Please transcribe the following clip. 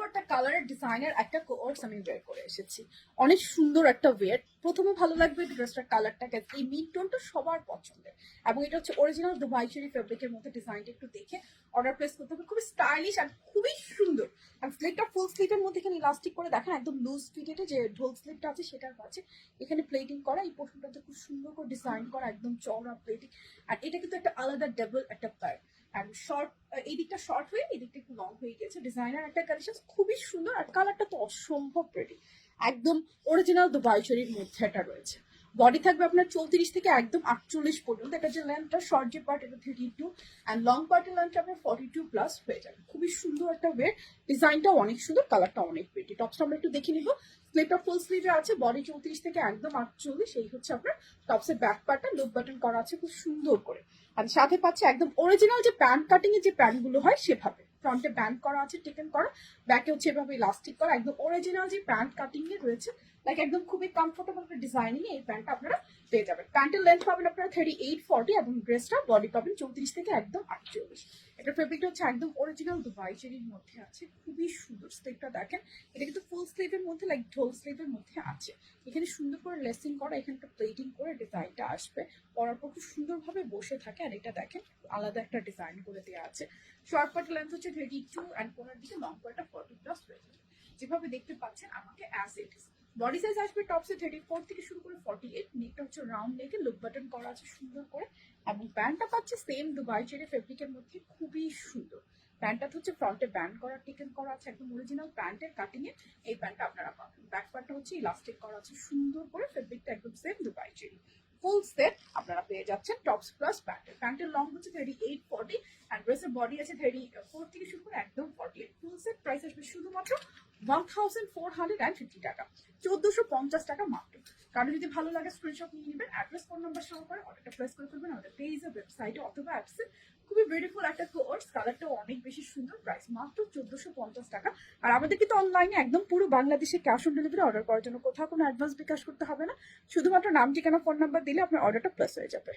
একটা কালারের ডিজাইনের একটা কোর্স আমি বের করে এসেছি। অনেক সুন্দর একটা ওয়েট। প্রথমে ভালো লাগবে ড্রেসটার কালারটা, এই মিড টোনটা সবার পছন্দের, এবং এটা হচ্ছে অরিজিনাল দুবাই চেরি ফেব্রিকের মধ্যে। ডিজাইনটা একটু দেখে অর্ডার প্লেস করতে হবে। খুবই স্টাইলিশ আর খুবই সুন্দর। আর স্লিভটা ফুল স্লিভের মধ্যে এখানে ইলাস্টিক করে দেখেন, একদম লুজ ফিটেড যে ঢোল স্লিভটা আছে সেটার কাছে এখানে প্লেটিং করা। এই পোর্শনটাতে খুব সুন্দর করে ডিজাইন করা, একদম চওড়া প্লেটিং। আর এটা কিন্তু একটা আলাদা ডাবল একটা প্যার। অ্যান্ড শর্ট, এই দিকটা শর্ট হয়ে এই দিকটা একটু লং হয়ে গেছে। ডিজাইনার একটা কালেকশন, খুবই সুন্দর। আর কালারটা তো অসম্ভব প্রেটি, একদম অরিজিনাল দুবাই চেরির মধ্যে এটা রয়েছে। বডি থাকবে আপনার 34 থেকে একদম 48 পর্যন্ত। এটা যে লেন্থটা, শর্ট যে পার্ট এটা 32, অ্যান্ড লং পার্টের লেন্থটা আপনার 42+ হয়ে যাবে। খুবই সুন্দর একটা ওয়েট। ডিজাইনটাও অনেক সুন্দর, কালারটা অনেক প্রেটি। টপসটা আমরা একটু দেখে নিব। স্লিভটা ফুল স্লিভে আছে, বডি 34 থেকে একদম 48। এই হচ্ছে আপনার টপসের ব্যাক পার্টটা, লুপ বাটন করা আছে খুব সুন্দর করে। আর সাথে পাচ্ছে একদম অরিজিনাল যে প্যান্ট কাটিং এর যে প্যান্ট গুলো হয় সেভাবে। ফ্রন্টে ব্যান্ড করা আছে, টেকেন করা, ব্যাকে হচ্ছে এভাবে ইলাস্টিক করা। একদম অরিজিনাল যে প্যান্ট কাটিং এ রয়েছে, লাইক একদম খুবই কমফোর্টেবল একটা ডিজাইনিং এই প্যান্টটা আপনারা পেয়ে যাবেন। প্যান্টের লেন্থ পাবেন আপনারা 38-40, এবং ড্রেসটা বডি পাবেন 34 থেকে একদম 48। এটা ফেব্রিকটা হচ্ছে একদম অরিজিনাল দুবাই চেরির মধ্যে আছে, খুবই সুন্দর। স্লিভটা দেখেন, এটা কিন্তু ফুল স্লিভের মধ্যে, লাইক ঢোল স্লিভের মধ্যে আছে। এখানে সুন্দর করে লেসিং করা, এখানটা প্লেটিং করে ডিজাইনটা আসবে। পরার পর খুব সুন্দরভাবে বসে থাকে। আর এটা দেখেন আলাদা একটা ডিজাইন করে দেওয়া আছে। শর্ট পার্ট লেন্থ হচ্ছে 32, অ্যান্ড কোনার দিকে লং পার্টটা 40+ হয়ে যাবে। যেভাবে দেখতে পাচ্ছেন আমাকে as it is. Body size আসবে টপসে 34 থেকে শুরু করে 48। নেকটা হচ্ছে রাউন্ড নেকে, লুক বাটন করা আছে সুন্দর করে। এবং প্যান্টটা পাচ্ছে সেম দুবাই চেরি ফেব্রিকের মধ্যে, খুবই সুন্দর। প্যান্টটা হচ্ছে ফ্রন্টে ব্যান্ড করা, টিকেন করা আছে, একদম অরিজিনাল প্যান্টের কাটিং এ এই প্যান্টটা আপনারা পাবেন। ব্যাক পার্টটা হচ্ছে ইলাস্টিক করা আছে সুন্দর করে, ফেব্রিকটা একদম same Dubai cherry. Full set আপনারা পেয়ে যাচ্ছেন টপস প্লাস প্যান্টের। প্যান্টের লং হচ্ছে 38-40, অ্যান্ড ড্রেসের বডি আছে 34 থেকে শুরু করে একদম 48। ফুল সেট প্রাইস আসবে শুধুমাত্র 1450 টাকা, 1450 টাকা মাত্র। কারণ যদি ভালো লাগে স্ক্রিনশট নিয়ে নেবেন, অ্যাড্রেস, ফোন নাম্বার সহকারে অর্ডারটা প্লেস করে ফেলবেন আমাদের পেজে, ওয়েবসাইটে অথবা অ্যাপসে। খুবই বিউটিফুল একটা কোর্স, কালারটাও অনেক বেশি সুন্দর। প্রাইস মাত্র 1450 টাকা। আর আমাদের কিন্তু অনলাইনে একদম পুরো বাংলাদেশে ক্যাশ অন ডেলিভারি অর্ডার করার জন্য কোথাও কোনো অ্যাডভান্স বিকাশ করতে হবে না। শুধুমাত্র নাম, ঠিকানা, ফোন নাম্বার দিলে আপনার অর্ডারটা প্লেস হয়ে যাবে।